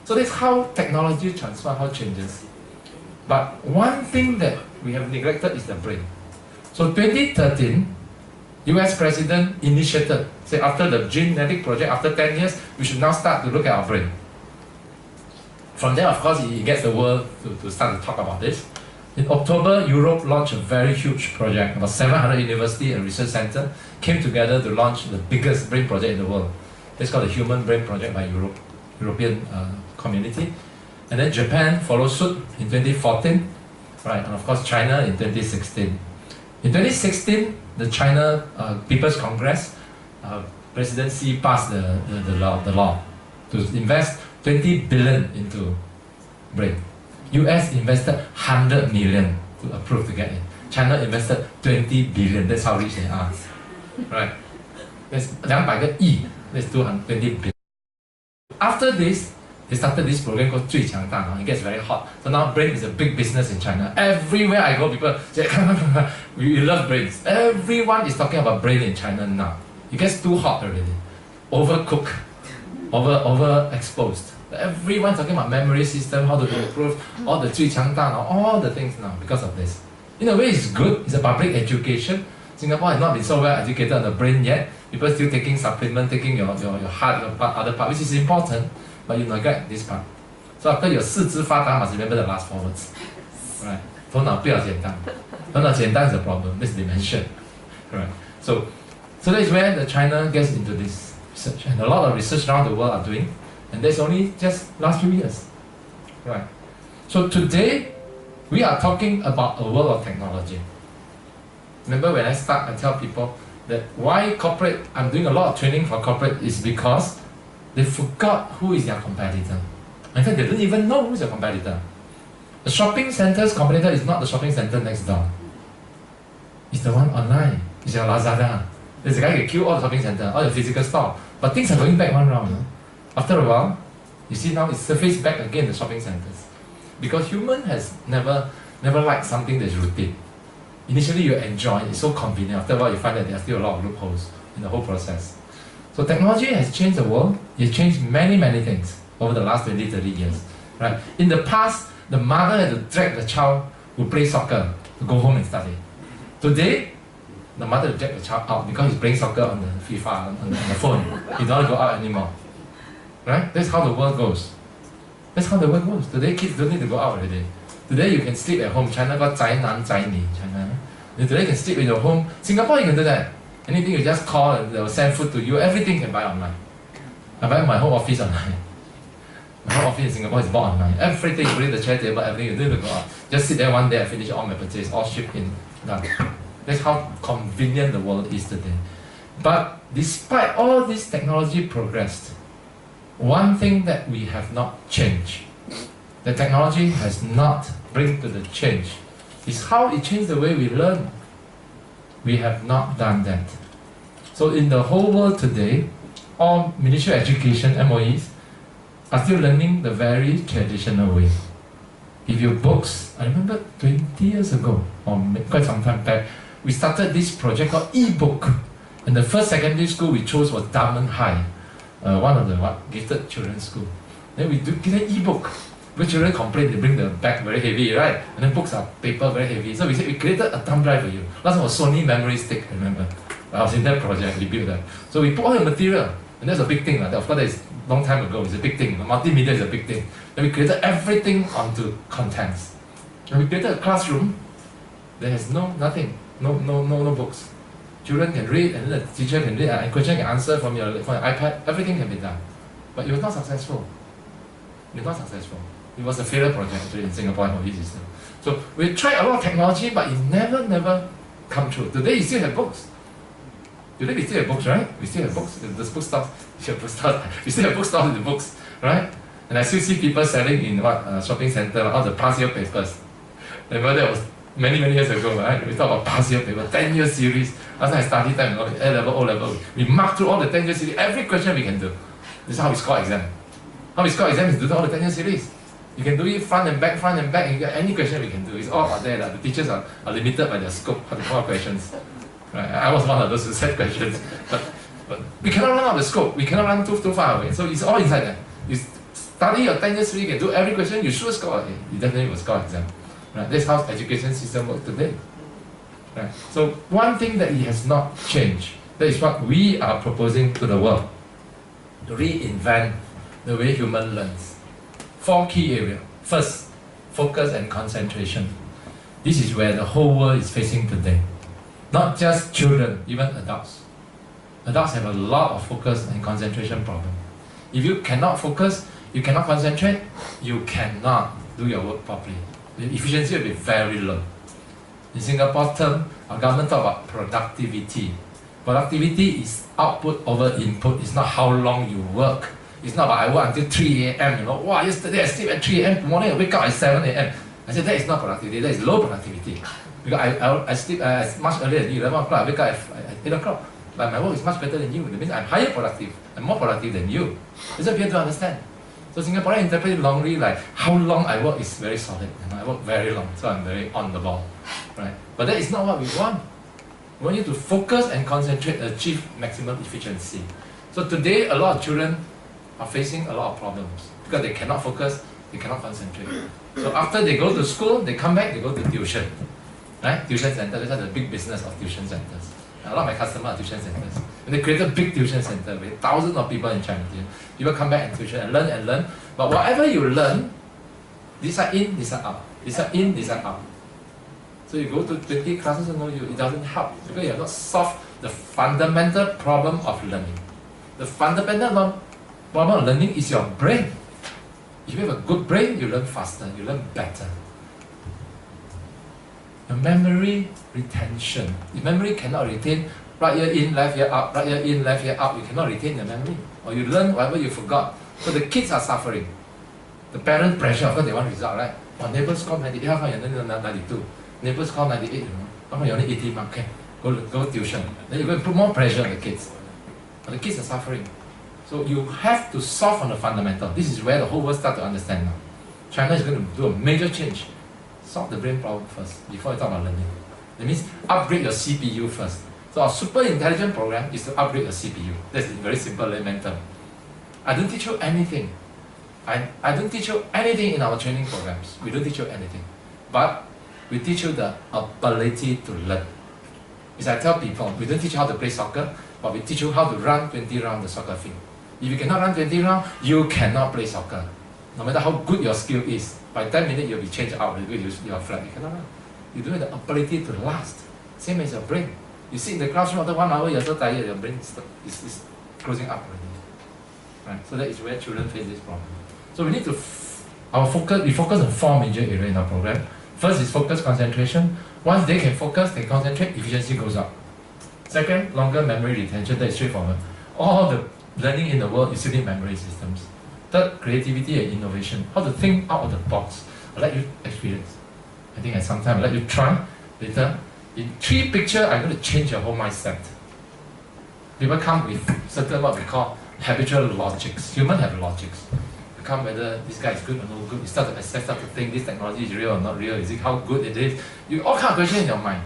So that's how technology transfer, how changes. But one thing that we have neglected is the brain. So 2013, US President initiated, say after the genetic project, after 10 years, we should now start to look at our brain. From there, of course, he gets the world to start to talk about this. In October, Europe launched a very huge project. About 700 universities and research centers came together to launch the biggest brain project in the world. It's called the Human Brain Project by European community. And then Japan followed suit in 2014, right? And of course, China in 2016. In 2016, the China People's Congress, President Xi passed the law to invest 20 billion into brain. US invested 100 million to approve to get it. China invested 20 billion. That's how rich they are, right? That's 200个亿. That's 220 billion. After this, they started this program called 最强大脑. It gets very hot. So now brain is a big business in China. Everywhere I go, people say, we love brains. Everyone is talking about brain in China now. It gets too hot already. Overcooked, overexposed. Everyone's talking about memory system, how to improve, all the 最强大脑, all the things now because of this. In a way, it's good. It's a public education. Singapore has not been so well educated on the brain yet. People still taking supplement, taking your heart, your part, other part, which is important, but you neglect this part. So after your 四肢发达, must remember the last 4 words. Right? 头脑不要简单. 头脑简单 is a problem. This dementia. Right? So that's where the China gets into this research, and a lot of research around the world are doing, and that's only just last few years. Right? So today, we are talking about a world of technology. Remember when I start, I tell people that why corporate, I'm doing a lot of training for corporate is because they forgot who is their competitor. In fact, they don't even know who is their competitor. The shopping center's competitor is not the shopping center next door. It's the one online. It's your Lazada. There's a guy who queue all the shopping center, all the physical store. But things are going back one round. No? After a while, you see now it's surfaced back again the shopping centers. Because human has never liked something that's routine. Initially you enjoy, it's so convenient. After a while you find that there are still a lot of loopholes in the whole process. So technology has changed the world. It's changed many things over the last 20, 30 years. Right? In the past, the mother had to drag the child who plays soccer to go home and study. Today, the mother will drag the child out because he's playing soccer on the FIFA, on the phone. He don't want to go out anymore. Right? That's how the world goes. That's how the world goes. Today kids don't need to go out already. Today you can sleep at home. China got 宅男宅女, China. Today you can sleep in your home. Singapore you can do that. Anything you just call and they'll send food to you. Everything can buy online. I buy my whole office online. My whole office in Singapore is bought online. Everything, including the chair table, everything, you don't need to go out. Just sit there one day and finish all my purchase, all shipped in. Done. That's how convenient the world is today. But despite all this technology progressed, one thing that we have not changed, the technology has not bring to the change, is how it changed the way we learn. We have not done that. So in the whole world today, all Ministry of Education, MOEs, are still learning the very traditional way. Give you books. I remember 20 years ago, or quite some time back, we started this project called e-book. And the first secondary school we chose was Diamond High, one of the gifted children's school. Then we give them e-book. But children complain, they bring the bag very heavy, right? And then books are paper very heavy. So we said we created a thumb drive for you. Last one was Sony memory stick, remember? I was in that project, we built that. So we put all the material, and that's a big thing. Of course, that is a long time ago, it's a big thing. Multimedia is a big thing. Then we created everything onto contents. And we created a classroom that has nothing, no books. Children can read, and then the teacher can read, and question can answer from your iPad, everything can be done. But it was not successful. It was not successful. It was a failure project actually in Singapore MOE system. So we tried a lot of technology, but it never come true. Today you still have books. Today we still have books, right? We still have books. There's bookstores. We still have bookstores with the books, right? And I still see people selling in shopping center all the past year papers. Remember that was many years ago, right? We talk about past year paper, 10-year series. Last time I studied time, A-level, O-level. We mark through all the 10-year series, every question we can do. This is how we score exam. How we score exam is to do all the 10-year series. You can do it front and back, and you get any question we can do. It's all out there. The teachers are limited by their scope, how to come up questions. Right? I was one of those who set questions. But we cannot run out of the scope. We cannot run too far away. So it's all inside there. You study your 10 years free, you can do every question, you sure score. You definitely will score exam. Right? That's how education system works today. Right? So one thing that it has not changed, that is what we are proposing to the world, to reinvent the way human learns. 4 key areas. First, focus and concentration. This is where the whole world is facing today. Not just children, even adults. Adults have a lot of focus and concentration problems. If you cannot focus, you cannot concentrate, you cannot do your work properly. The efficiency will be very low. In Singapore term, our government talk about productivity. Productivity is output over input. It's not how long you work. It's not about I work until 3 a.m. You know, wow, yesterday I sleep at 3 a.m. Tomorrow I wake up at 7 a.m. I said that is not productivity. That is low productivity. Because I sleep much earlier than you. 11 o'clock. I wake up at 8 o'clock. But my work is much better than you. That means I'm higher productive. I'm more productive than you. That's what we have to understand. So Singaporean interpret it longly like how long I work is very solid. You know, I work very long, so I'm very on the ball. Right? But that is not what we want. We want you to focus and concentrate, achieve maximum efficiency. So today a lot of children are facing a lot of problems because they cannot focus, they cannot concentrate. So after they go to school, they come back, they go to tuition. Right? Tuition centers, that's the big business of tuition centers. A lot of my customers are tuition centers. And they created a big tuition center with thousands of people in China. People come back and tuition and learn. But whatever you learn, these are in, these are out. These are in, these are out. So you go to 20 classes and it doesn't help because you have not solved the fundamental problem of learning. The fundamental problem of learning is your brain. If you have a good brain, you learn faster, you learn better. Your memory retention. Your memory cannot retain right ear in, left ear out, right ear in, left ear out. You cannot retain the memory. Or you learn whatever you forgot. So the kids are suffering. The parent pressure, of course they want result, right? Oh, neighbors score 98, how come you only 92? Neighbors score 98, you know? How come you only 80 mark? Okay, go tuition. Then you're going to put more pressure on the kids. But the kids are suffering. So you have to solve on the fundamental. This is where the whole world starts to understand now. China is going to do a major change. Solve the brain problem first, before you talk about learning. That means upgrade your CPU first. So our super intelligent program is to upgrade your CPU. That's a very simple layman term. I don't teach you anything. I don't teach you anything in our training programs. We don't teach you anything. But we teach you the ability to learn. As I tell people, we don't teach you how to play soccer, but we teach you how to run 20 rounds the soccer field. If you cannot run 20 rounds, you cannot play soccer. No matter how good your skill is, by 10 minutes you'll be changed out because you are flat. You cannot run. You don't have the ability to last. Same as your brain. You sit in the classroom after 1 hour, you're so tired, your brain is closing up already. Right? So that is where children face this problem. So we need to, we focus on 4 major areas in our program. First is focus, concentration. Once they can focus, they concentrate, efficiency goes up. Second, longer memory retention, that is straightforward. All the learning in the world is still in memory systems. Third, creativity and innovation. How to think out of the box. I'll let you experience. I think at some time I'll let you try later. In 3 pictures, I'm going to change your whole mindset. People come with certain what we call habitual logics. Humans have logics. You come whether this guy is good or no good. You start to assess, start to think this technology is real or not real. Is it how good it is? You all kind of questions in your mind.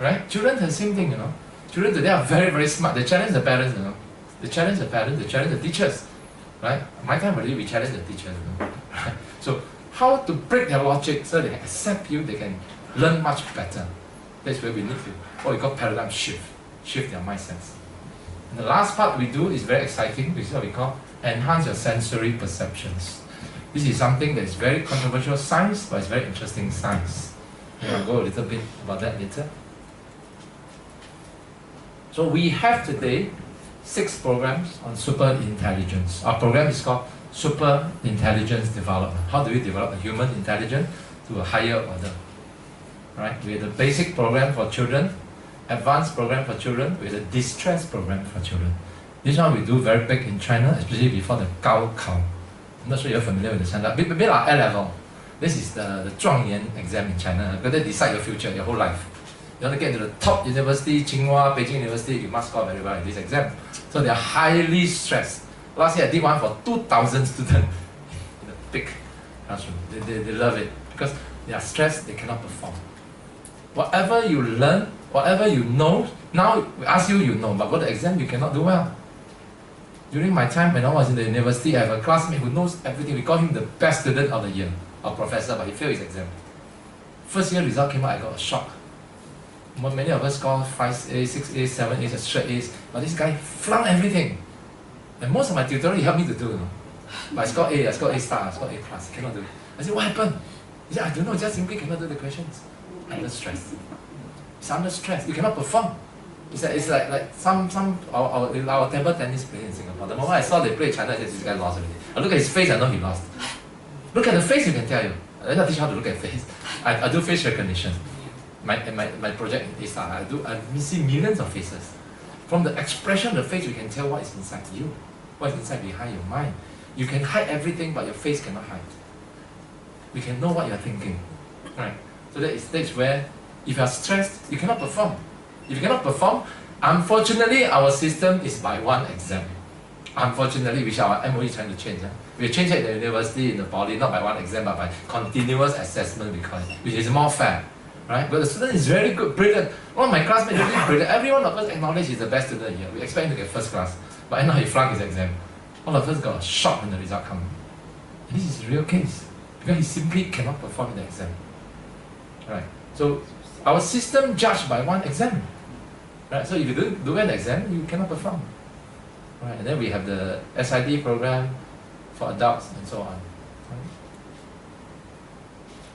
Right? Children have the same thing, you know. Children today are very, very smart. They challenge the parents, you know. They challenge the parents, they challenge the teachers. Right? My time already we challenge the teachers. You know? Right? So how to break their logic so they accept you, they can learn much better. That's where we need to, what we call paradigm shift. Shift their mindsets. And the last part we do is very exciting, which is what we call enhance your sensory perceptions. This is something that is very controversial science, but it's very interesting science. And I'll go a little bit about that later. So we have today 6 programs on super intelligence. Our program is called Super Intelligence Development. How do we develop a human intelligence to a higher order? Right? We have the basic program for children, advanced program for children, we have the distress program for children. This one we do very big in China, especially before the Gaokao. I'm not sure you're familiar with the standard. Maybe our A level. This is the 状元 exam in China. Because they decide your future, your whole life. You want to get to the top university, Tsinghua, Beijing University, you must score very well in this exam. So they're highly stressed. Last year I did one for 2,000 students in a big classroom. They love it because they are stressed, they cannot perform. Whatever you learn, whatever you know, now we ask you, you know, but go to the exam, you cannot do well. During my time when I was in the university, I have a classmate who knows everything. We call him the best student of the year, our professor, but he failed his exam. First year result came out, I got a shock. Many of us scored 5 A's, 6 A's, 7 A's, straight A's, but this guy flunked everything. And most of my tutorial he helped me to do, you know. But I scored A, I scored A star, I scored A plus, cannot do it. I said, what happened? He said, I don't know, just simply cannot do the questions. Under stress. It's under stress, you cannot perform. It's like our table tennis player in Singapore. The moment I saw they play China, I said, this guy lost already. I look at his face, I know he lost. Look at the face, you can tell you. I don't teach how to look at face. I do face recognition. My project in A-Star, I see millions of faces. From the expression of the face, you can tell what is inside you, what is inside behind your mind. You can hide everything, but your face cannot hide. We can know what you are thinking. Right? So that's where, if you are stressed, you cannot perform. If you cannot perform, unfortunately, our system is by one exam. Unfortunately, which our MOE is trying to change. We change it at the university, in the poly, not by one exam, but by continuous assessment, because which is more fair. Right? But the student is very good, brilliant. One of my classmates is really brilliant. Every one of us acknowledge he's the best student here. We expect him to get first class. But now he flunked his exam. All of us got a shock when the result comes. This is a real case. Because he simply cannot perform in the exam. Right? So our system judged by one exam. Right? So if you don't do an exam, you cannot perform. Right? And then we have the SID program for adults and so on.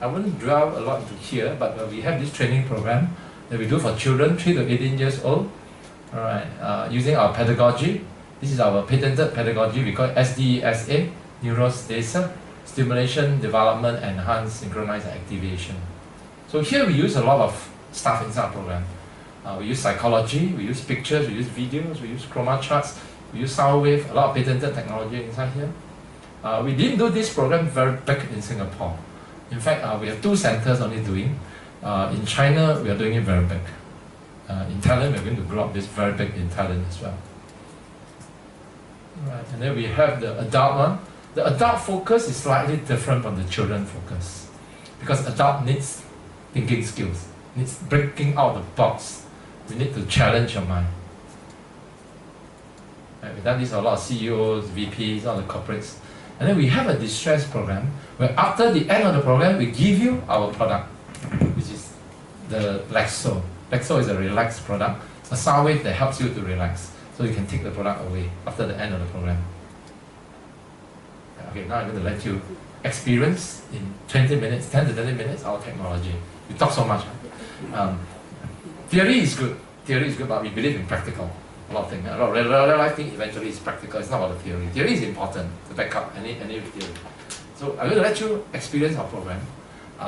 I wouldn't dwell a lot into here, but we have this training program that we do for children 3 to 18 years old, using our pedagogy. This is our patented pedagogy. We call it SDSA, Neurosthesia, Stimulation, Development, Enhanced, Synchronized Activation. So here we use a lot of stuff inside our program. We use psychology, we use pictures, we use videos, we use chroma charts, we use sound wave, a lot of patented technology inside here. We didn't do this program very big in Singapore. In fact, we have 2 centers only doing. In China, we are doing it very big. In Thailand, we're going to grow up this very big in Thailand as well. Right. And then we have the adult one. The adult focus is slightly different from the children focus. Because adult needs thinking skills, needs breaking out the box. We need to challenge your mind. Right. We've done this for a lot of CEOs, VPs, all the corporates. And then we have a distress program where after the end of the program, we give you our product, which is the Lexo. Lexo is a relaxed product, a sound wave that helps you to relax. So you can take the product away after the end of the program. Okay, now I'm going to let you experience in 20 minutes, 10 to 20 minutes, our technology. We talk so much. Theory is good. Theory is good, but we believe in practical. A lot of things. A lot of real life thing eventually is practical. It's not about the theory. Theory is important to back up any theory. So I'm going to let you experience our program.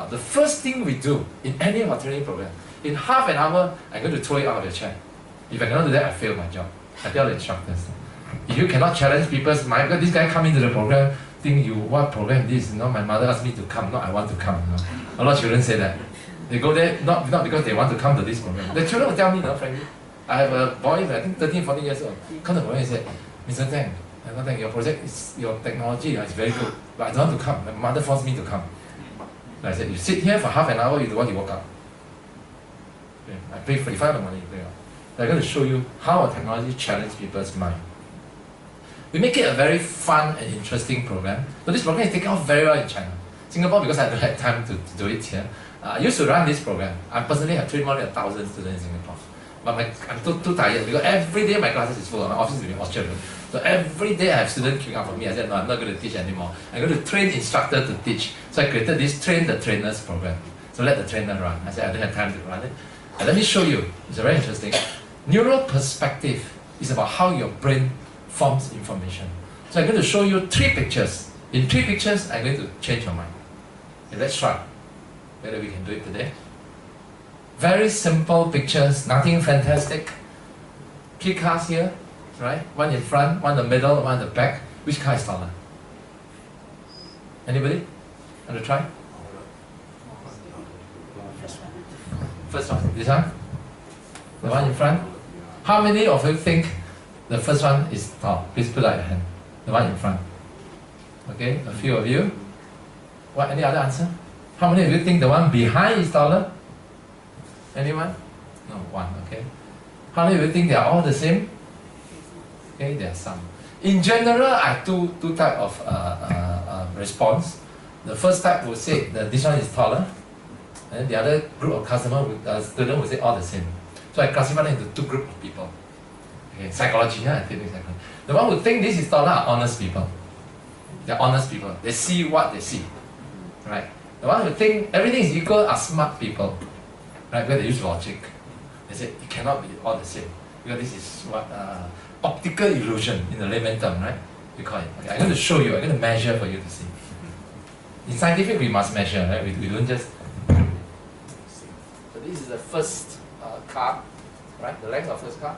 The first thing we do in any of our training program, in half an hour, I'm going to throw you out of your chair. If I cannot do that, I fail my job. I tell the instructors. If you cannot challenge people's mind, because this guy come into the program, think you, what program this? You know, my mother asked me to come, not I want to come. You know? A lot of children say that. They go there not because they want to come to this program. The children will tell me, no, frankly. I have a boy, I think 13, 14 years old, come to the program and said, Mr. Tang, Dr. Tang, your project, your technology is very good, but I don't want to come. My mother forced me to come. And I said, you sit here for half an hour, you don't want to walk out. Okay. I pay 45 the money, you pay out. I'm going to show you how our technology challenges people's mind. We make it a very fun and interesting program. So this program is taken off very well in China. Singapore, because I don't have time to do it here, I used to run this program. I personally have trained more than 1,000 students in Singapore. But I'm too tired because every day my classes is full. My office is in Australia. So every day I have students queuing up for me. I said, no, I'm not going to teach anymore. I'm going to train instructor to teach. So I created this Train the Trainers program. So let the trainer run. I said, I don't have time to run it. And let me show you. It's very interesting. Neural perspective is about how your brain forms information. So I'm going to show you 3 pictures. In 3 pictures, I'm going to change your mind. Okay, let's try. Whether we can do it today. Very simple pictures, nothing fantastic. 3 cars here, right? One in front, one in the middle, one in the back. Which car is taller? Anybody? Want to try? First one. This one? The one in front? How many of you think the first one is tall? Please put out your hand. The one in front. Okay, a few of you. What? Any other answer? How many of you think the one behind is taller? Anyone? No, one, okay. How many of you think they are all the same? Okay, there are some. In general, I have two type of response. The first type will say that this one is taller, and the other group of student will say all the same. So I classify them into two groups of people. Okay, psychology, I think psychology. The one who think this is taller are honest people. They're honest people. They see what they see, right? The one who think everything is equal are smart people, right? Where they use logic. They say it cannot be all the same because this is what optical illusion in the layman term, right? We call it. Okay, I'm going to show you. I'm going to measure for you to see. In scientific, we must measure, right? We don't just. So this is the first car, right? The length of first car,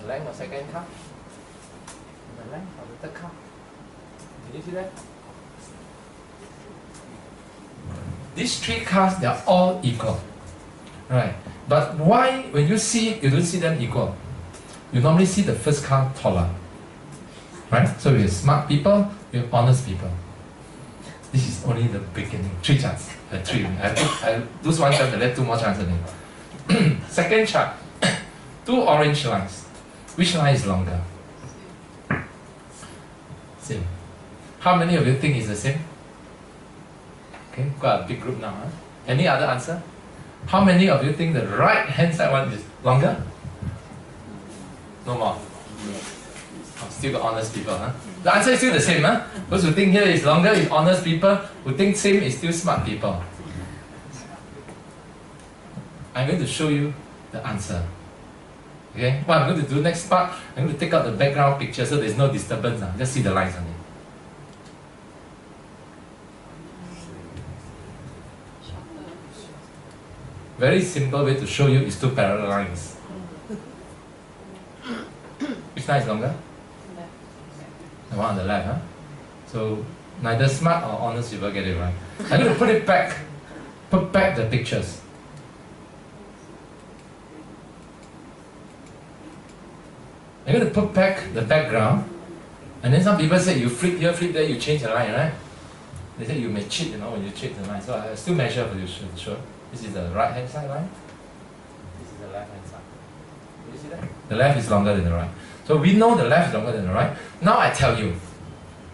the length of second car, and the length of the third car. Can you see that? These three cars, they are all equal, right? But why, when you see it, you don't see them equal? You normally see the first car taller, right? So we have smart people, we have honest people. This is only the beginning. 3 charts. 3. I lose 1 chart, I left 2 more charts in it. Second chart. 2 orange lines. Which line is longer? Same. How many of you think it's the same? Okay, quite a big group now. Huh? Any other answer? How many of you think the right hand side one is longer? No more. Oh, still got honest people, huh? The answer is still the same, huh? Those who think here is longer is honest people, who think same is still smart people. I'm going to show you the answer. Okay? What I'm going to do next part, I'm going to take out the background picture so there's no disturbance. Just see the lines on it. Very simple way to show you is 2 parallel lines. Which line is longer? The one on the left, huh? So neither smart or honest people get it right. I'm going to put it back. Put back the pictures. I'm going to put back the background. And then some people say you flip here, flip there, you change the line, right? They say you may cheat, when you cheat the line. So I still measure for you, sure. This is the right hand side line. This is the left hand side. Do you see that? The left is longer than the right. So we know the left is longer than the right. Now I tell you,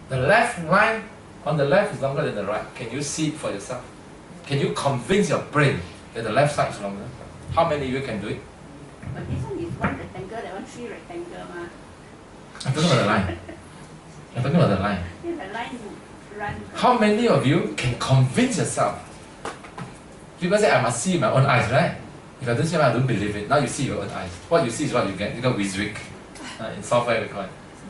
the left line on the left is longer than the right. Can you see it for yourself? Can you convince your brain that the left side is longer? How many of you can do it? But this one is 1 rectangle, that one 3 rectangle, ma. I'm talking about the line. I'm talking about the line. Yeah, the line run. How many of you can convince yourself? People say I must see my own eyes, right? If I don't see my eyes, I don't believe it. Now you see your own eyes. What you see is what you get. You got WYSIWYG. In software we call it.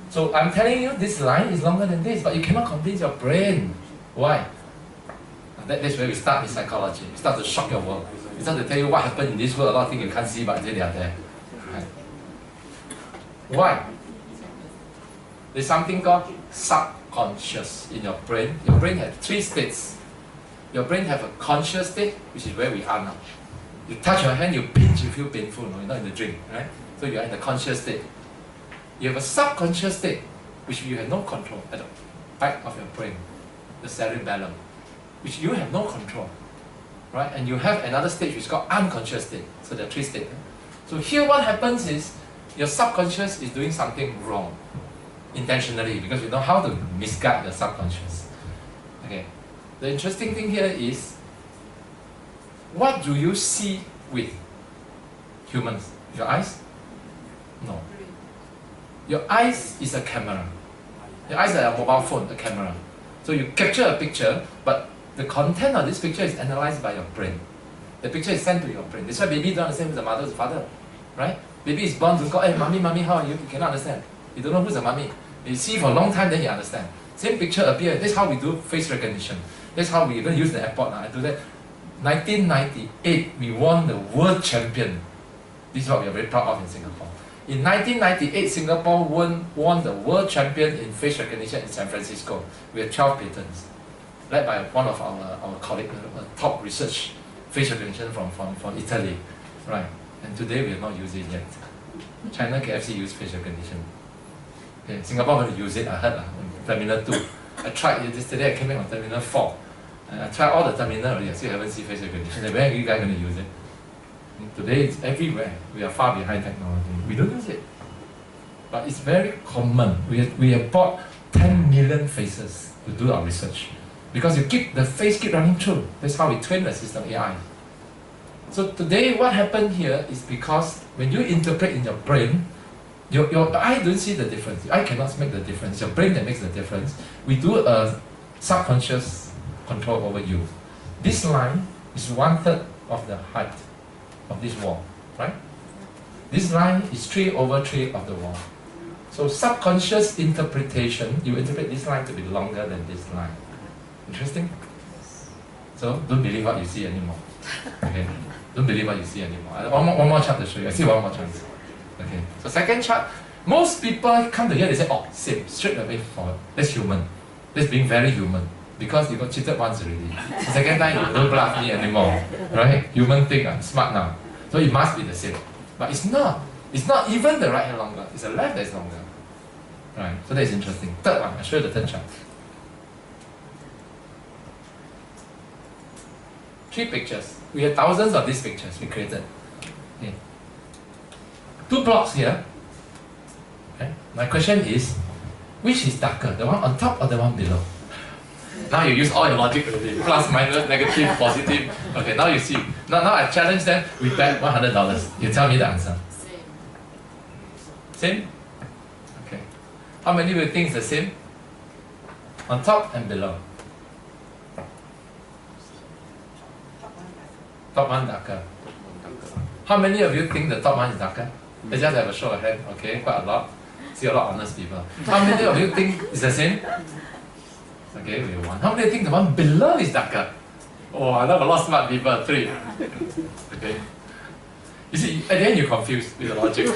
So I'm telling you this line is longer than this, but you cannot convince your brain. Why? That's where we start with psychology. We start to shock your world. We start to tell you what happened in this world, a lot of things you can't see, but they are there. Right? Why? There's something called subconscious in your brain. Your brain has 3 states. Your brain has a conscious state, which is where we are now. You touch your hand, you pinch, you feel painful. No, you're not in the drink, right? So you are in the conscious state. You have a subconscious state, which you have no control at the back of your brain, the cerebellum, which you have no control, right? And you have another stage which is called unconscious state. So there are 3 states. So here what happens is, your subconscious is doing something wrong, intentionally, because you know how to misguide your subconscious. Okay. The interesting thing here is, what do you see with humans? Your eyes? No. Your eyes is a camera. Your eyes are a mobile phone, a camera. So you capture a picture, but the content of this picture is analyzed by your brain. The picture is sent to your brain. That's why baby don't understand who's the mother, who's the father, right? Baby is born to go, hey, mommy, mommy, how are you? You cannot understand. You don't know who's the mommy. You see for a long time, then you understand. Same picture appears. That's how we do face recognition. That's how we even use the airport now. I do that. 1998, we won the world champion. This is what we are very proud of in Singapore. In 1998, Singapore won the world champion in face recognition in San Francisco. We had 12 patents, led by one of our colleagues, top research face recognition from Italy, right? And today we have not used it yet. China KFC use face recognition. Okay, Singapore going to use it. I heard Terminal 2. I tried it yesterday. I came back on Terminal 4. And I tried all the terminal already. I still haven't seen face recognition. When are you guys going to use it? Today it's everywhere. We are far behind technology. We don't use it. but it's very common. We have bought 10 million faces to do our research. Because the face keep running through. That's how we train the system AI. So today what happened here is because when you interpret in your brain, your eye don't see the difference. Your eye cannot make the difference. Your brain that makes the difference. We do a subconscious control over you. This line is 1/3 of the height of this wall, right? This line is 3/3 of the wall. So subconscious interpretation, you interpret this line to be longer than this line. Interesting? So don't believe what you see anymore. Okay? Don't believe what you see anymore. One more chart to show you. I see one more chance. Okay. So second chart, most people come to here, they say, oh, same, straight away forward. That's human. That's being very human. Because you got cheated once already. The second time you don't bluff me anymore. Right? Human think I'm smart now. So it must be the same. But it's not. It's not even the right hand longer. It's the left that's longer. Right? So that's interesting. Third one, I'll show you the third chart. 3 pictures. We have thousands of these pictures we created. Okay. 2 blocks here. Okay. My question is, which is darker? The one on top or the one below? Now you use all your logic already. Plus, minus, negative, positive. Okay, now you see. Now I challenge them. We bet $100. You tell me the answer. Same? Okay. How many will think it's the same? On top and below. Top one darker. How many of you think the top one is darker? Let's just have a show of hand. Okay, quite a lot. See a lot of honest people. How many of you think it's the same? Okay, we have 1. How many think the one below is darker? Oh, I love a lot of smart people. 3. Okay. You see, at the end you're confused with the logic.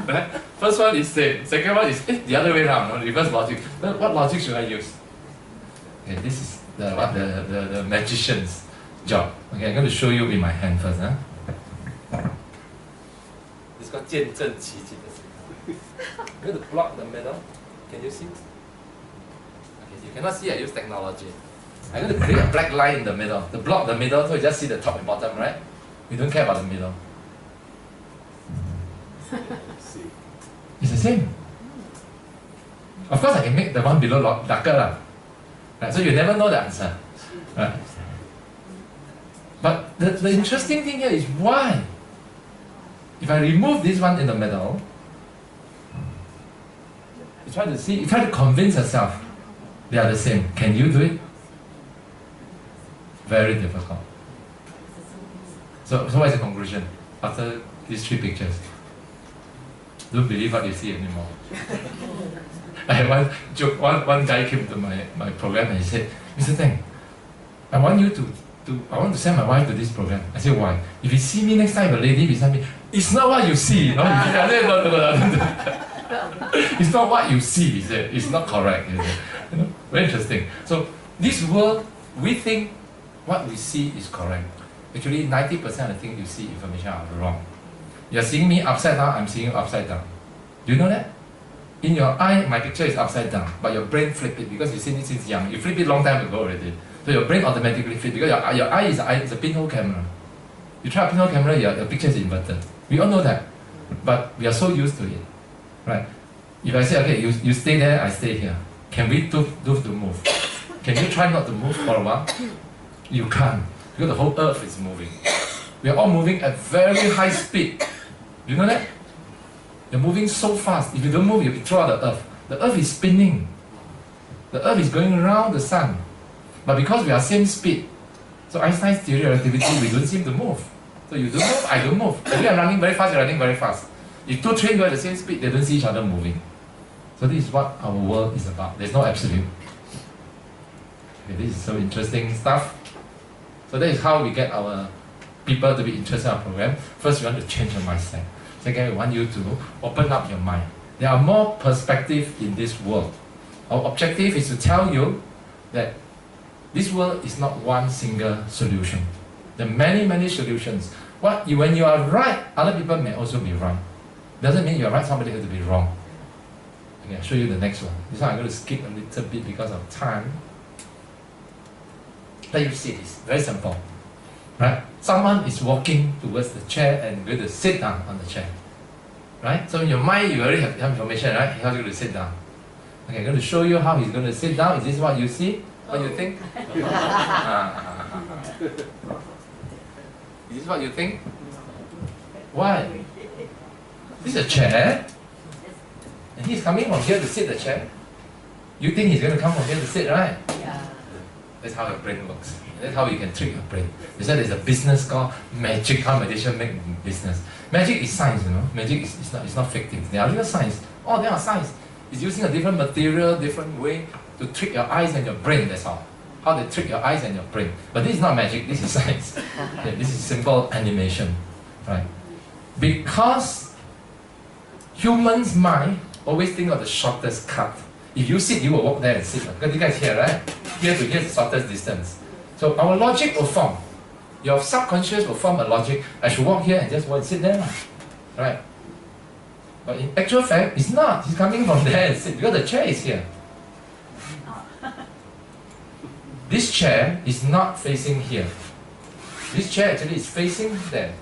Right? First one is same. Second one is the other way around. No? Reverse logic. Then what logic should I use? Okay, this is the magician's job. Okay, I'm going to show you with my hand first. Huh? It's called 见证奇迹的时刻. I'm going to block the middle. Can you see? Okay, you cannot see. I use technology. I'm going to create a black line in the middle. To block the middle, so you just see the top and bottom, right? We don't care about the middle. It's the same. Of course, I can make the one below darker. Right? So you never know the answer. Right? But the interesting thing here is why? If I remove this one in the middle, you try to convince yourself they are the same. Can you do it? Very difficult. So what is the conclusion after these 3 pictures? Don't believe what you see anymore. I had one joke. One guy came to my program and he said, Mr. Tang, I want to send my wife to this program. I said, why? If you see me next time, a lady beside me, it's not what you see. No, it's not what you see. He said, it's not correct. He said. You know, very interesting. So this world, we think what we see is correct. Actually, 90% of the things you see information are wrong. You're seeing me upside down, I'm seeing you upside down. Do you know that? In your eye, my picture is upside down, but your brain flip it because you've seen it since young. You flip it long time ago already. So your brain automatically flip because your eye is a pinhole camera. You try a pinhole camera, your picture is inverted. We all know that. But we are so used to it. Right? If I say, okay, you stay there, I stay here. Can we do to move? Can you try not to move for a while? You can't. Because the whole earth is moving. We are all moving at very high speed. Do you know that? You're moving so fast. If you don't move, you'll be thrown out of the earth. The earth is spinning. The earth is going around the sun. But because we are same speed, so Einstein's theory of relativity, we don't seem to move. So you don't move, I don't move. If I'm running very fast, you're running very fast. If 2 trains go at the same speed, they don't see each other moving. So this is what our world is about. There's no absolute. Okay, this is so interesting stuff. So that is how we get our people to be interested in our program. First, we want to change your mindset. Second, we want you to open up your mind. There are more perspectives in this world. Our objective is to tell you that this world is not one single solution. There are many, many solutions. When you are right, other people may also be wrong. Doesn't mean you're right, somebody has to be wrong. Okay, I'll show you the next one. This one I'm going to skip a little bit because of time. Let you see this. Very simple. Right? Someone is walking towards the chair and going to sit down on the chair. Right? So in your mind, you already have information, right? He helps you to sit down. Okay, I'm going to show you how he's going to sit down. Is this what you see? What you think? Is this what you think? Why? This is a chair. And he's coming from here to sit the chair. You think he's going to come from here to sit, right? Yeah. That's how your brain works. That's how you can trick your brain. That's why there's a business called magic, how magician make business. Magic is science, you know. Magic is not fake things. They are real science. Oh, they are science. It's using a different material, different way to trick your eyes and your brain, that's all. How they trick your eyes and your brain. But this is not magic, this is science. Okay, this is simple animation. Right? Because humans' mind always think of the shortest cut. If you sit, you will walk there and sit. Because you guys here, right? Here to here is the shortest distance. So our logic will form. Your subconscious will form a logic. I should walk here and just go and sit there. Right? But in actual fact, it's not. He's coming from there and sit because the chair is here. This chair is not facing here. This chair actually is facing there.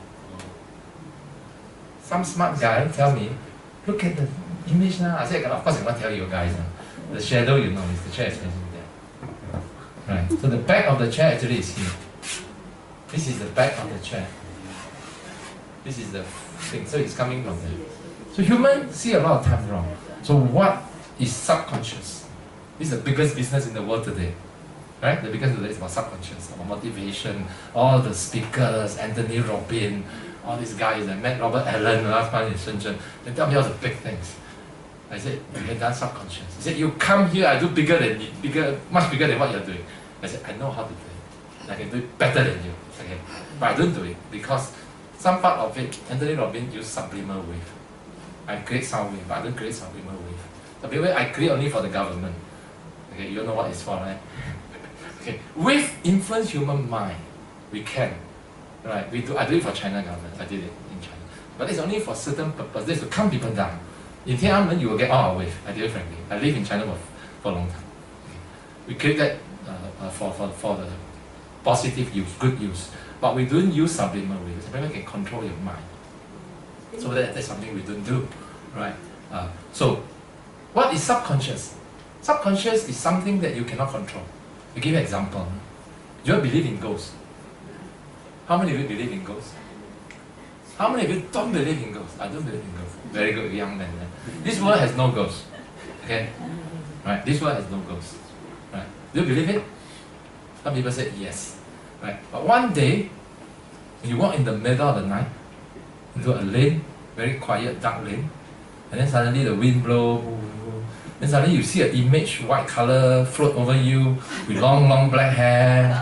Some smart guy tell me, look at the image now. I said, of course I can't tell you guys. The shadow, you know, is the chair is facing there. Right. So the back of the chair actually is here. This is the back of the chair. This is the thing. So it's coming from there. So humans see a lot of times wrong. So what is subconscious? This is the biggest business in the world today. Right? The biggest today is about subconscious, about motivation, all the speakers, Anthony Robbins, all these guys, I met Robert Allen last month in Shenzhen. They tell me all the big things. I said, you have done subconscious. He said, you come here, I do bigger than you, much bigger than what you're doing. I said, I know how to do it. I can do it better than you. Okay. But I don't do it because some part of it, Anthony Robbins used subliminal wave. I create sound wave, but I don't create subliminal wave. Subliminal wave I create only for the government. Okay, you don't know what it's for, right? Okay. Wave influence human mind. We can. Right? I do it for China government. I did it in China. But it's only for certain purpose. This to calm people down. In Tiananmen, you will get all our wave. I did it frankly. I live in China for a long time. Okay. We create that for the positive use, good use. But we don't use subliminal wave. Subliminal can control your mind. So that's something we don't do. Right? So, what is subconscious? Subconscious is something that you cannot control. I'll give you an example. Do you believe in ghosts? How many of you believe in ghosts? How many of you don't believe in ghosts? I don't believe in ghosts. Very good, young man. This world has no ghosts. Okay? Right? This world has no ghosts. Right? Do you believe it? Some people say yes. Right? But one day, when you walk in the middle of the night, into a lane, very quiet, dark lane, and then suddenly the wind blows, then suddenly you see an image, white color, float over you, with long, long black hair.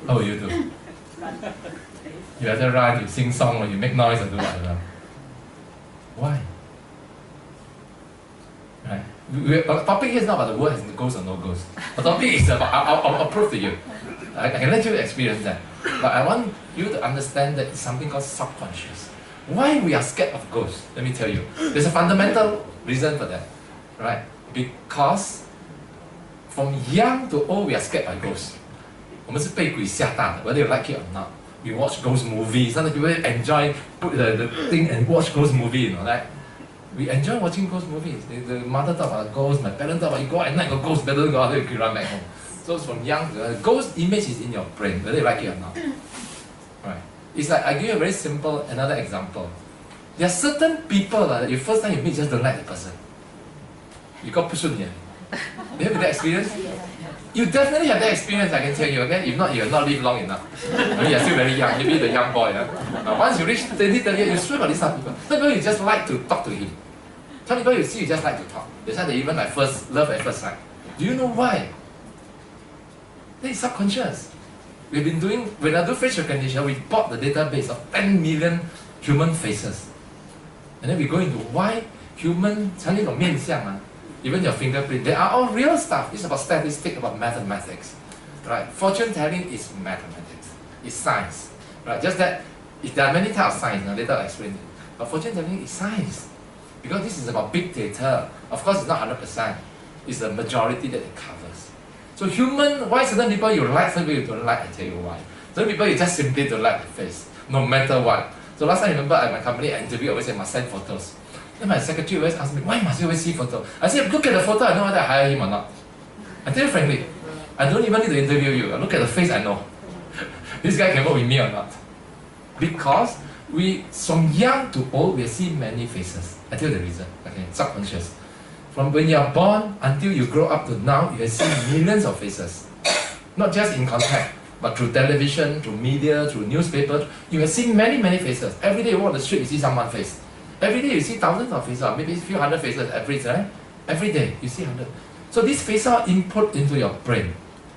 How will you do? You either run, you sing song, or you make noise, or do whatever. Why? Right? The topic here is not about the word has ghost or no ghost. The topic is about, I'll prove to you. I can let you experience that. But I want you to understand that it's something called subconscious. Why we are scared of ghosts? Let me tell you. There's a fundamental reason for that. Right? Because from young to old we are scared by ghosts. 我们是被鬼吓大的 whether you like it or not. We watch ghost movies. Sometimes people enjoy put the thing and watch ghost movie, you know, like we enjoy watching ghost movies. The mother talk about ghosts, my parents talk about you go out at night, got ghost, better don't go out there, you run back home. So from young, the ghost image is in your brain, whether you like it or not. Right? It's like I give you a very simple another example. There are certain people that you first time you meet just don't like the person. You got push on here. You have that experience? You definitely have that experience, I can tell you, okay? If not, you will not live long enough. I mean, you're still very young, maybe the young boy. Once you reach 20, 30 years, you swear about these type of people. Some people you just like to talk to him. Some people you see, you just like to talk. That's why they even like first love at first sight. Do you know why? That is subconscious. We've been doing, when I do face recognition, we bought the database of 10 million human faces. And then we go into why human, 成立一种面相啊 even your fingerprint, they are all real stuff. It's about statistics, about mathematics. Right? Fortune telling is mathematics. It's science. Right? Just that there are many types of science, now later I'll explain it. But fortune telling is science. Because this is about big data. Of course it's not 100%. It's the majority that it covers. So human, why certain people you like, certain people you don't like, I tell you why. Certain people you just simply don't like the face. No matter what. So last time I remember at my company, I interview, I always say must send photos. Then my secretary always ask me, why must you always see photo? I said, look at the photo, I know whether I hire him or not. I tell you frankly, I don't even need to interview you. I look at the face, I know. This guy can work with me or not. Because we, from young to old, we see many faces. I tell you the reason, okay, subconscious. From when you are born until you grow up to now, you have seen millions of faces. Not just in contact, but through television, through media, through newspapers, you have seen many, many faces. Every day you walk on the street, you see someone's face. Every day you see thousands of faces, or maybe a few hundred faces average, right? Every day you see 100. So these faces are input into your brain.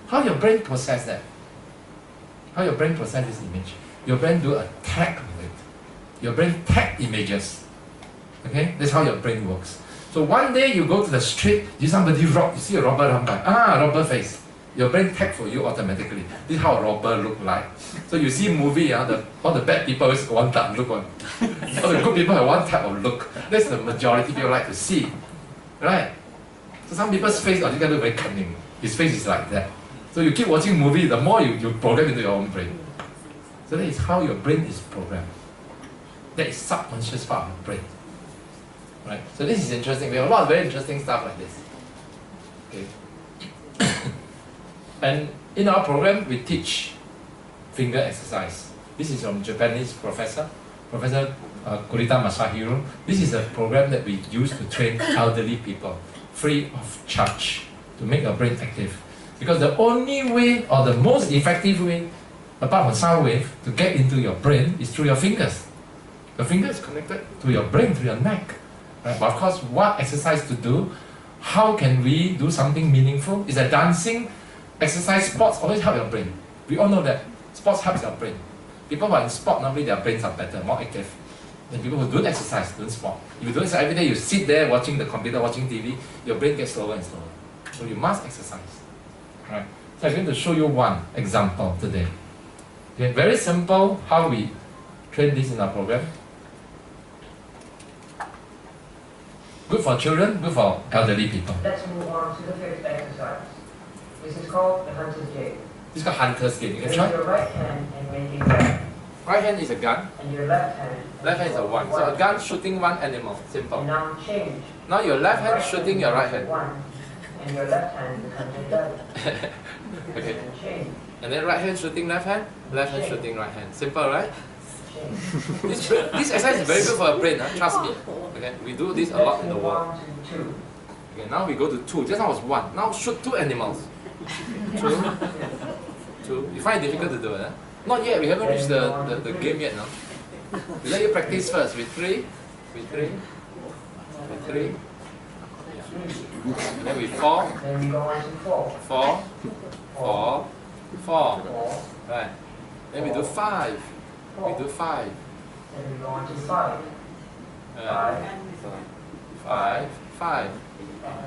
How your brain process that? How your brain process this image? Your brain do a tag with it. Your brain tag images. Okay? That's how your brain works. So one day you go to the street, you see a robber run by. Robber face. Your brain tag for you automatically. This is how a robber look like. So you see movie, all the bad people always one type of look on. All the good people have one type of look. That's the majority people like to see. Right? So some people's face, this guy look very cunning. His face is like that. So you keep watching movie, the more you program into your own brain. So that is how your brain is programmed. That is subconscious part of the brain. Right? So this is interesting. We have a lot of very interesting stuff like this. Okay. And in our program, we teach finger exercise. This is from Japanese Professor Kurita Masahiro. This is a program that we use to train elderly people, free of charge, to make your brain active. Because the only way, or the most effective way, apart from sound wave, to get into your brain is through your fingers. Your finger is connected to your brain, to your neck. Right? But of course, what exercise to do? How can we do something meaningful? Is that dancing, exercise, sports always help your brain. We all know that sports helps your brain. People who are in sport, normally their brains are better, more active than people who don't exercise, don't sport. If you don't exercise every day, you sit there watching the computer, watching TV, your brain gets slower and slower. So you must exercise. Right? So I'm going to show you one example today. Okay, very simple how we train this in our program. Good for children, good for elderly people. Let's move on to the fifth exercise. This is called the hunter's game. This is called hunter's game. You can Raise try. your right hand and make it red. Right hand is a gun. And your left hand. Left hand is a one. So a gun shooting one animal. Simple. And now change. Now your left hand shooting your right hand. One. And your left hand becomes a double. Okay. And change. And then right hand shooting left hand shooting right hand. Simple, right? Change. This exercise is very good for your brain, trust me. Okay, we do this a lot in the Let's move world. on to two. Okay, now we go to two. Just now was one. Now shoot two animals. Two. You find it difficult to do it, Not yet. We haven't reached the game yet, no? We let you practice first. With three. And then with four. Then we go on to four. Four. Right. Then we do five. We do five. Then we go on to five. Five.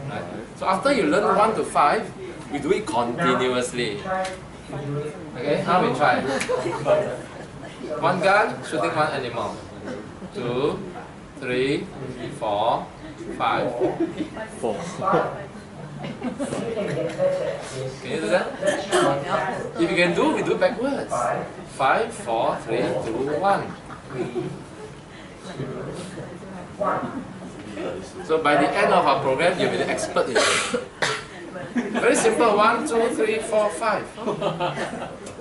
Right. So after you learn 1 to 5, we do it continuously. Okay, now we try. One gun shooting one animal. 2, 3, 4, 5. Can you do that? If you can do, we do backwards. 5, 4, 3, 2, 1. So by the end of our program, you'll be the expert in it. Very simple. 1, 2, 3, 4, 5.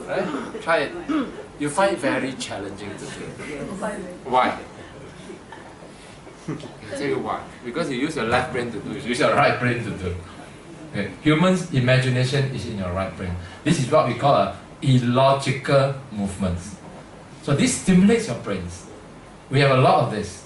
Right? Try it. You find it very challenging to do. Why? I'll tell you why. Because you use your left brain to do it. You use your right brain to do it. Okay. Human's imagination is in your right brain. This is what we call a illogical movements. So this stimulates your brains. We have a lot of this.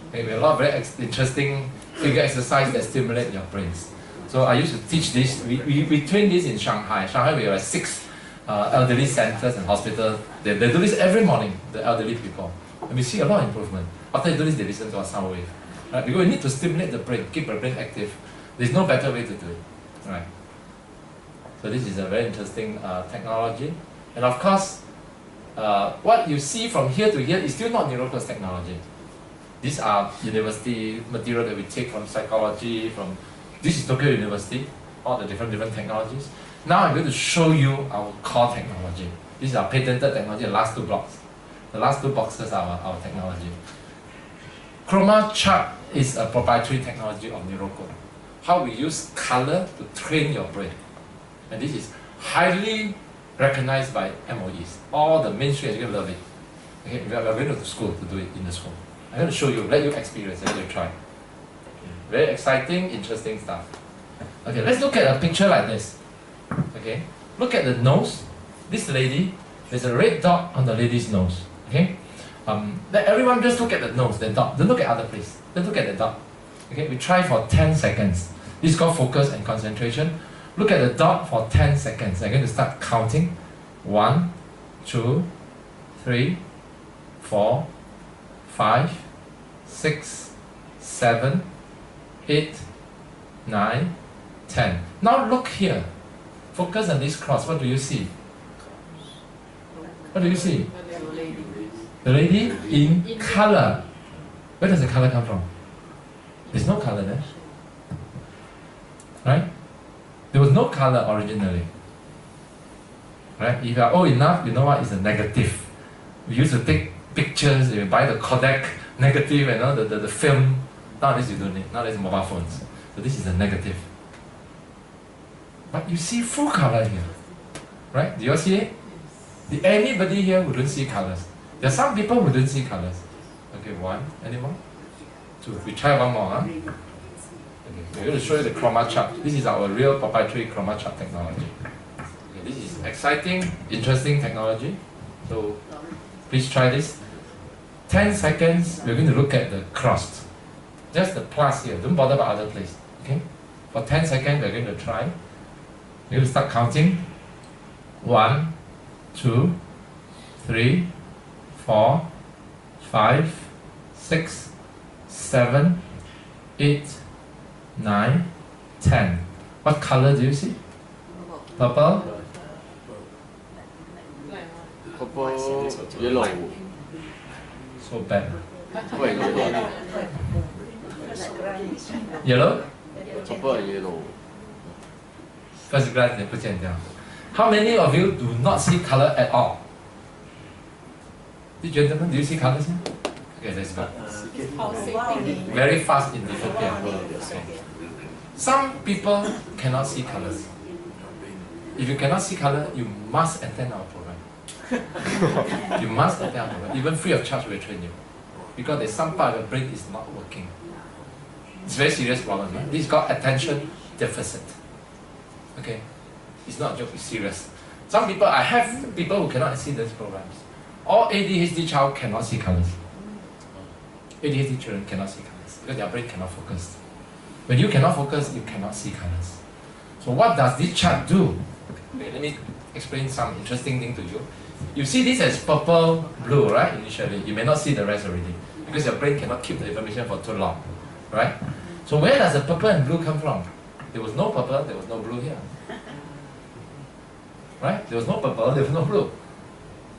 Okay, we have a lot of very interesting figure exercise that stimulate your brains. So I used to teach this. We train this in Shanghai. Shanghai, we have 6 elderly centers and hospitals. They do this every morning, the elderly people. And we see a lot of improvement. After they do this, they listen to our sound wave. Right? Because we need to stimulate the brain, keep the brain active. There's no better way to do it. Right? So this is a very interesting technology. And of course, what you see from here to here is still not neuroclass technology. These are university material that we take from psychology, from this is Tokyo University, all the different technologies. Now I'm going to show you our core technology. This is our patented technology, the last 2 blocks. The last two boxes are our technology. Chroma chart is a proprietary technology of neurocode. How we use color to train your brain. And this is highly recognized by MOEs. All the mainstream educators love it. Okay, we are going to school to do it in the school. I'm going to show you, let you experience, let you try. Very exciting, interesting stuff. Okay, let's look at a picture like this. Okay, look at the nose. This lady, there's a red dot on the lady's nose. Okay, let everyone just look at the nose, the dot. Don't look at other place. Don't look at the dot. Okay, we try for 10 seconds. This is called focus and concentration. Look at the dot for 10 seconds. I'm going to start counting. 1, 2, 3, 4, 5, 6, 7, 8, 9, 10. Now look here. Focus on this cross. What do you see? What do you see? The lady in color. Where does the color come from? There's no color there. Right? There was no color originally. Right? If you are old enough, you know what is a negative. We used to take pictures, you buy the Kodak negative and the film. Nowadays you don't need. Nowadays mobile phones. So this is a negative. But you see full color here. Right? Do you all see it? Is anybody here who don't see colors? There are some people who don't see colors. Okay, 1. Any more? 2. We try one more. Huh? Okay, we're going to show you the chroma chart. This is our real proprietary chroma chart technology. Okay, this is exciting, interesting technology. So please try this. 10 seconds, we're going to look at the cross. Just the plus here. Don't bother about other place. Okay? For 10 seconds, we're going to try. We're going to start counting. 1, 2, 3, 4, 5, 6, 7, 8, 9, 10. What color do you see? Purple? Purple, yellow. So bad. Wait, Yellow? Purple and yellow. First glance 你不见掉. How many of you do not see color at all? You gentlemen, do you see colors here? Okay, let's go. Very fast in disappear. Okay. Some people cannot see colors. If you cannot see color, you must attend our program. You must attend our program. Even free of charge, we will train you. Because there's some part of your brain is not working. It's a very serious problem. Right? This is called attention deficit. Okay? It's not a joke, it's serious. Some people, I have people who cannot see these programs. All ADHD child cannot see colors. ADHD children cannot see colors because their brain cannot focus. When you cannot focus, you cannot see colors. So what does this chart do? Okay, let me explain some interesting thing to you. You see this as purple, blue, right? Initially, you may not see the rest already because your brain cannot keep the information for too long, right? So where does the purple and blue come from? There was no purple, there was no blue here. Right? There was no purple, there was no blue.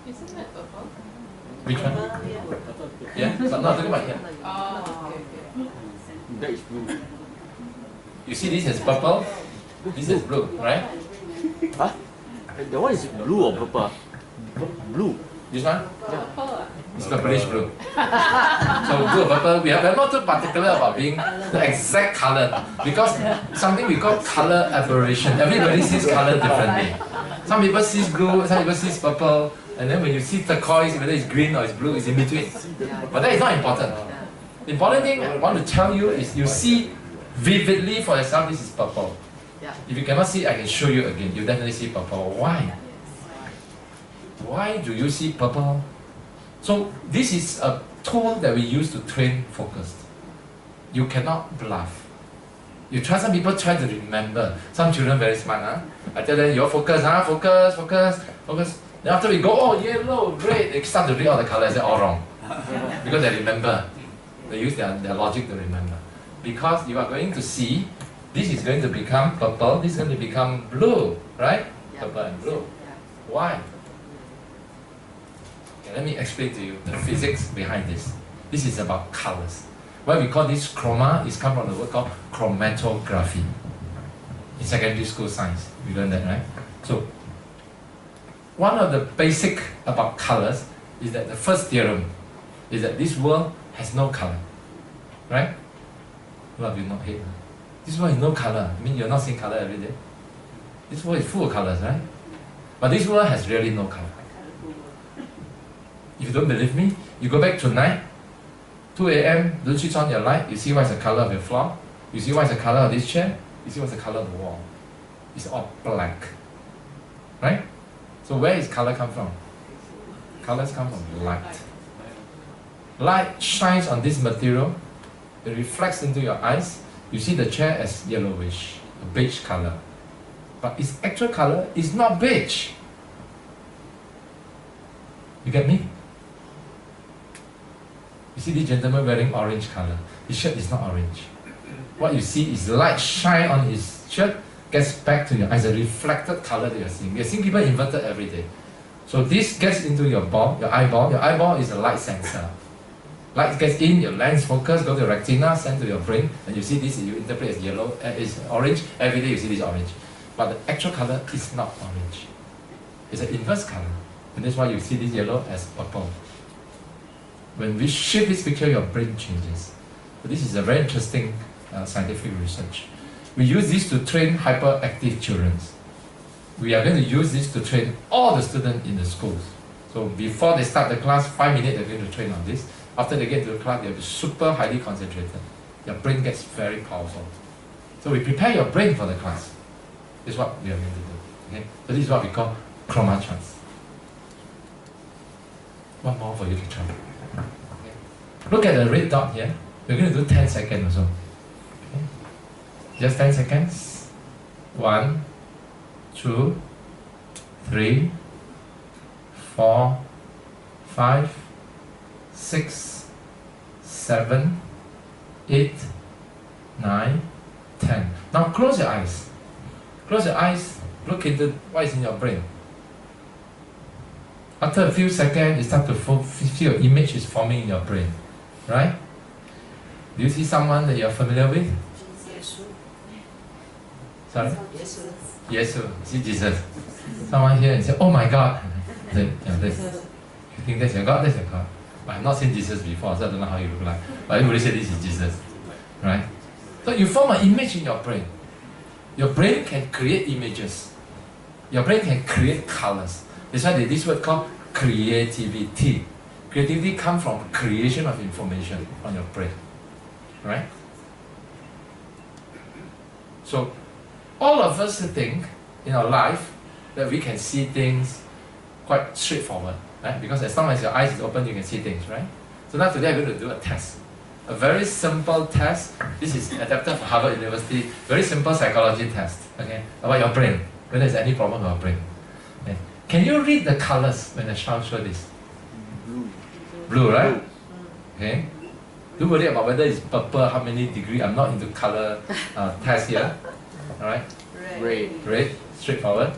Isn't that purple? Which one? Yeah, but not talking about here. Oh, okay. That is blue. You see this as purple, this is blue, right? Huh? That one is blue or purple? Blue. This one? Purple. It's purplish blue. So blue or purple, we are not too particular about being the exact color because something we call color aberration. Everybody sees color differently. Some people see blue, some people see purple, and then when you see turquoise, whether it's green or it's blue, it's in between. But that is not important. The important thing I want to tell you is you see vividly for yourself, this is purple. If you cannot see, I can show you again. You definitely see purple. Why? Why do you see purple? So this is a tool that we use to train focus. You cannot bluff. You try, some people try to remember. Some children very smart, huh? I tell them, you focus, huh? Focus, focus, focus. Then after we go, oh, yellow, red, they start to read all the colors, they're all wrong. Because they remember. They use their logic to remember. Because you are going to see, this is going to become purple, this is going to become blue, right? Purple and blue. Why? Okay, let me explain to you the physics behind this. This is about colors. Why we call this chroma is come from the word called chromatography. In secondary school science, we learned that, right? So, one of the basic about colors is that the first theorem is that this world has no color. Right? A lot of you not hate. This world is no color. I mean, you're not seeing color every day. This world is full of colors, right? But this world has really no color. If you don't believe me, you go back tonight, 2 a.m., don't switch on your light, you see what's the color of your floor, you see what's the color of this chair, you see what's the color of the wall. It's all black. Right? So where is color come from? Colors come from light. Light shines on this material, it reflects into your eyes, you see the chair as yellowish, a beige color. But its actual color is not beige. You get me? You see this gentleman wearing orange color. His shirt is not orange. What you see is light shine on his shirt, gets back to your eyes, a reflected color that you're seeing. You're seeing people inverted every day. So this gets into your ball, your eyeball. Your eyeball is a light sensor. Light gets in, your lens focus, go to your retina, send to your brain, and you see this, you interpret as yellow, is orange. Every day you see this orange. But the actual color is not orange. It's an inverse color. And that's why you see this yellow as purple. When we shift this picture, your brain changes. So this is a very interesting scientific research. We use this to train hyperactive children. We are going to use this to train all the students in the schools. So before they start the class, 5 minutes they're going to train on this. After they get into the class, they'll be super highly concentrated. Your brain gets very powerful. So we prepare your brain for the class. This is what we are going to do. Okay? So this is what we call chroma charts. One more for you to try. Okay. Look at the red dot here. We're going to do 10 seconds or so. Okay. Just 10 seconds. 1, 2, 3, 4, 5, 6, 7, 8, 9, 10. Now close your eyes. Close your eyes, look into what is in your brain. After a few seconds, you start to feel your image is forming in your brain. Right? Do you see someone that you're familiar with? Sorry? Yes, you see Jesus. Someone here and say, oh my God. You think that's your God? That's your God. But I've not seen Jesus before, so I don't know how you look like. But everybody say this is Jesus. Right? So you form an image in your brain. Your brain can create images. Your brain can create colors. That's why this word called creativity. Creativity comes from creation of information on your brain. Right? So all of us think in our life that we can see things quite straightforward. Right? Because as long as your eyes is open, you can see things, right? So now today I'm going to do a test. A very simple test. This is adapted for Harvard University. Very simple psychology test. Okay? About your brain. Whether there's any problem with your brain. Okay. Can you read the colors when the child shows this? Blue. Blue, right? Okay. Don't worry about whether it's purple, how many degrees. I'm not into color test here. Alright? Red. Red. Straightforward.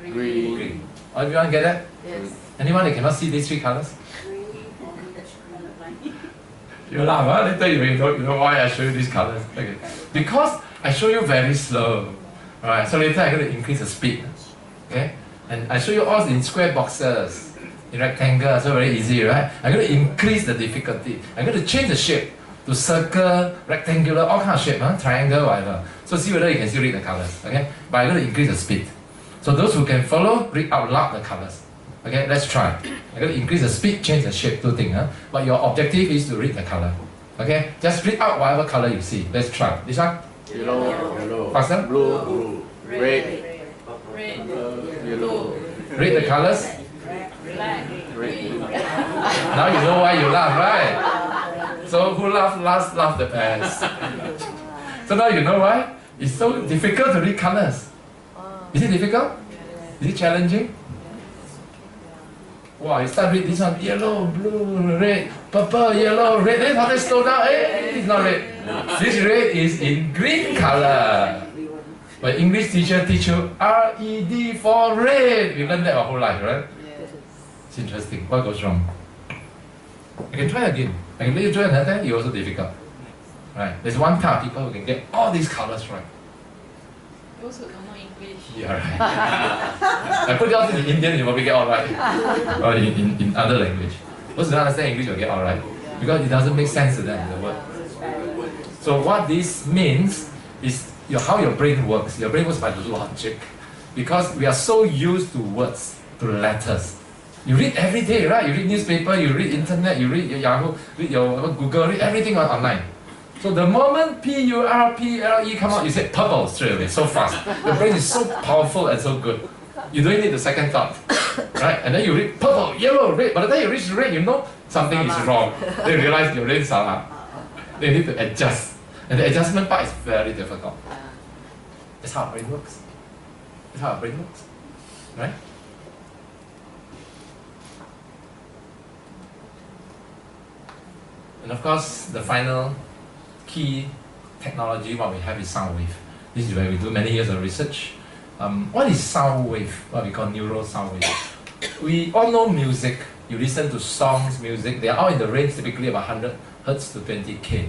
Green. Green. Everyone get that? Yes. Anyone that cannot see these 3 colors? Green, orange, colorblind. You laugh, huh? Later you know why I show you these colors. Okay. Because I show you very slow. Alright, so later I'm going to increase the speed. Okay? And I show you all in square boxes, in rectangle, so very easy, right? I'm going to increase the difficulty. I'm going to change the shape to circle, rectangular, all kind of shape, huh? Triangle, whatever. So see whether you can still read the colors. Okay? But I'm going to increase the speed. So those who can follow, read out loud the colors. Okay, let's try. I'm going to increase the speed, change the shape, 2 things. Huh? But your objective is to read the color. Okay, just read out whatever color you see. Let's try. This one? Yellow. Faster? Blue. Red. Red. Yellow. Read the colors. Black. Green. Now you know why you laugh, right? So who laughed last laughed the best. So now you know why? It's so difficult to read colors. Is it difficult? Is it challenging? Wow, you start read this one, yellow, blue, red, purple, yellow, red, then how they slow down, it's not red. This red is in green color. But English teacher teach you R-E-D for red. We learned that our whole life, right? It's interesting. What goes wrong? I can try again. I can let you try another time, it's also difficult. Right? There's one type of people who can get all these colors right. You also don't know English. Yeah, right. I put it out in Indian, you probably get alright. Or in other language. Those who don't understand English will get alright. Because it doesn't make sense to them, the word. So what this means is how your brain works. Your brain works by logic. Because we are so used to words, to letters. You read every day, right? You read newspaper, you read internet, you read your Yahoo, read your Google, read everything online. So the moment P-U-R-P-L-E come out, you say purple straight away, so fast. The brain is so powerful and so good. You don't need the second thought, right? And then you read purple, yellow, red. By the time you reach red, you know something is wrong. Then you realize your brain is salah. Then you need to adjust. And the adjustment part is very difficult. That's how our brain works. That's how our brain works, right? And of course, the final key technology what we have is sound wave. This is where we do many years of research. What is sound wave? What we call neural sound wave. We all know music. You listen to songs, music. They are all in the range typically about 100 Hz to 20K.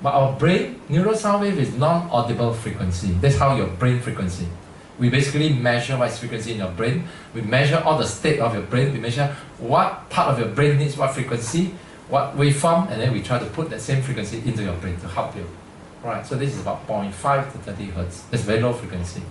But our brain, neural sound wave is non-audible frequency. That's how your brain frequency. We basically measure what is frequency in your brain. We measure all the state of your brain. We measure what part of your brain needs what frequency, what waveform, and then we try to put that same frequency into your brain to help you. Alright, so this is about 0.5 to 30 Hz. That's very low frequency.